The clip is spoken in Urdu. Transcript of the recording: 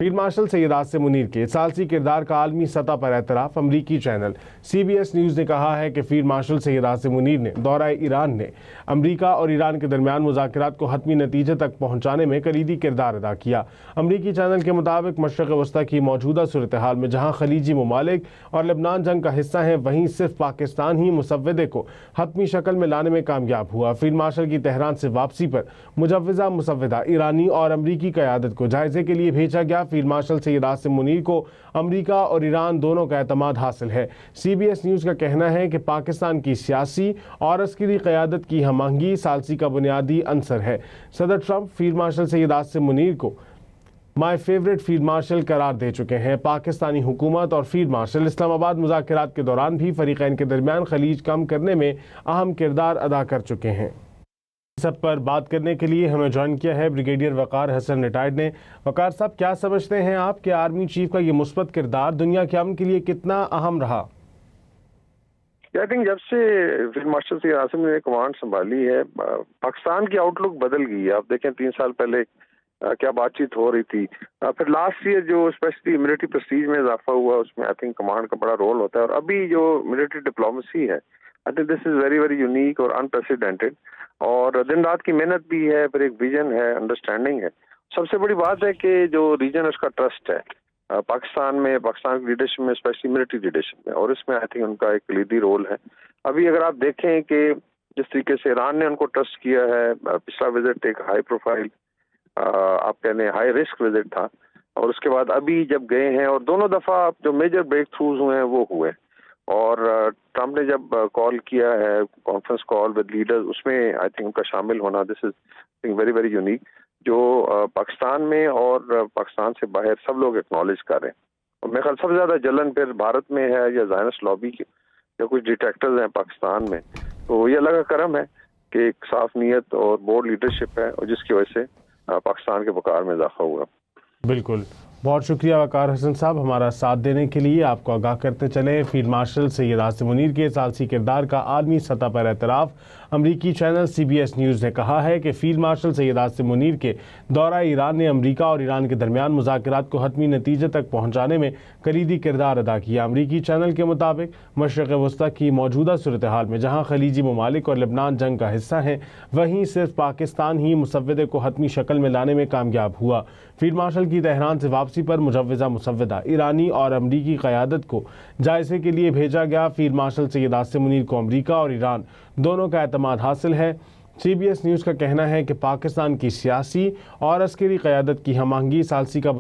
فیلڈ مارشل سید عاصم منیر کے ثالثی کردار کا عالمی سطح پر اعتراف۔ امریکی چینل CBS نیوز نے کہا ہے کہ فیلڈ مارشل سید عاصم منیر نے دورہ ایران نے امریکہ اور ایران کے درمیان مذاکرات کو حتمی نتیجے تک پہنچانے میں کلیدی کردار ادا کیا۔ امریکی چینل کے مطابق مشرق وسطی کی موجودہ صورتحال میں جہاں خلیجی ممالک اور لبنان جنگ کا حصہ ہیں، وہیں صرف پاکستان ہی مسودے کو حتمی شکل میں لانے میں کامیاب ہوا۔ فیلڈ مارشل کی تہران سے واپسی پر مجوزہ مسودہ ایرانی اور امریکی قیادت کو جائزے کے لیے بھیجا گیا۔ فیلڈ مارشل سید عاصم منیر کو امریکہ اور ایران دونوں کا اعتماد حاصل ہے۔ CBS نیوز کا کہنا ہے کہ پاکستان کی سیاسی اور عسکری قیادت کی ہم آہنگی ثالثی کا بنیادی عنصر ہے۔ صدر Trump field marshal Syed Asim Munir کو مائی فیورٹ فیلڈ مارشل قرار دے چکے ہیں۔ پاکستانی حکومت اور فیلڈ مارشل اسلام آباد مذاکرات کے دوران بھی فریقین کے درمیان خلیج کم کرنے میں اہم کردار ادا کر چکے ہیں۔ سب پر بات کرنے کے لیے ہمیں جوائن کیا ہے بریگیڈیئر وقار حسن ریٹائرڈ نے۔ وقار صاحب، کیا سمجھتے ہیں آپ کہ آرمی چیف کا یہ مثبت کردار دنیا کے امن کے لیے کتنا اہم رہا؟ آئی تھنک جب سے فیلڈ مارشل سید عاصم نے کمانڈ سنبھالی ہے، پاکستان کی آؤٹ لک بدل گئی ہے۔ آپ دیکھیں 3 سال پہلے کیا بات چیت ہو رہی تھی، پھر لاسٹ ایئر جو اسپیشلی ملٹری پریسٹیج میں اضافہ ہوا، اس میں آئی تھنک کمانڈ کا بڑا رول ہوتا ہے، اور ابھی جو ملٹری ڈپلومیسی ہے، I think this is very very unique اور انپریسیڈنٹڈ، اور دن رات کی محنت بھی ہے، پھر ایک ویژن ہے، انڈرسٹینڈنگ ہے۔ سب سے بڑی بات ہے کہ جو ریجن اس کا ٹرسٹ ہے پاکستان میں، پاکستان کی لیڈرشپ میں، اسپیشلی ملٹری لیڈرشپ میں، اور اس میں آئی تھنک ان کا ایک کلیدی رول ہے۔ ابھی اگر آپ دیکھیں کہ جس طریقے سے ایران نے ان کو ٹرسٹ کیا ہے، پچھلا وزٹ ایک ہائی پروفائل، آپ کہنے ہائی رسک وزٹ تھا، اور اس کے بعد ابھی جب گئے ہیں، اور دونوں دفعہ جو میجر بریک تھروز ہوئے ہیں وہ ہوئے، اور ٹرمپ نے جب کال کیا ہے کانفرنس کال ود لیڈرز، اس میں آئی تھنک ان کا شامل ہونا دس از ویری ویری یونیک، جو پاکستان میں اور پاکستان سے باہر سب لوگ ایکنالج کر رہے ہیں۔ اور میرے خیال سب سے زیادہ جلن پھر بھارت میں ہے یا زائنسٹ لابی کی یا کچھ ڈیٹیکٹرز ہیں پاکستان میں، تو یہ اللہ کا کرم ہے کہ ایک صاف نیت اور بورڈ لیڈرشپ ہے، اور جس کی وجہ سے پاکستان کے وقار میں اضافہ ہوا۔ بالکل، بہت شکریہ وقار حسن صاحب ہمارا ساتھ دینے کے لیے۔ آپ کو آگاہ کرتے چلے فیلڈ مارشل سید عاصم منیر کے ثالثی کردار کا عالمی سطح پر اعتراف۔ امریکی چینل CBS نیوز نے کہا ہے کہ فیلڈ مارشل سید عاصم منیر کے دورہ ایران نے امریکہ اور ایران کے درمیان مذاکرات کو حتمی نتیجے تک پہنچانے میں کلیدی کردار ادا کیا۔ امریکی چینل کے مطابق مشرق وسطی کی موجودہ صورتحال میں جہاں خلیجی ممالک اور لبنان جنگ کا حصہ ہیں، وہیں صرف پاکستان ہی مسودے کو حتمی شکل میں لانے میں کامیاب ہوا۔ فیلڈ مارشل کی تہران سے واپسی پر مجوزہ مسودہ ایرانی اور امریکی قیادت کو جائزے کے لیے بھیجا گیا۔ فیلڈ مارشل سید عاصم منیر کو امریکہ اور ایران دونوں کا اعتماد حاصل ہے۔ CBS نیوز کا کہنا ہے کہ پاکستان کی سیاسی اور عسکری قیادت کی ہم آہنگی ثالثی کا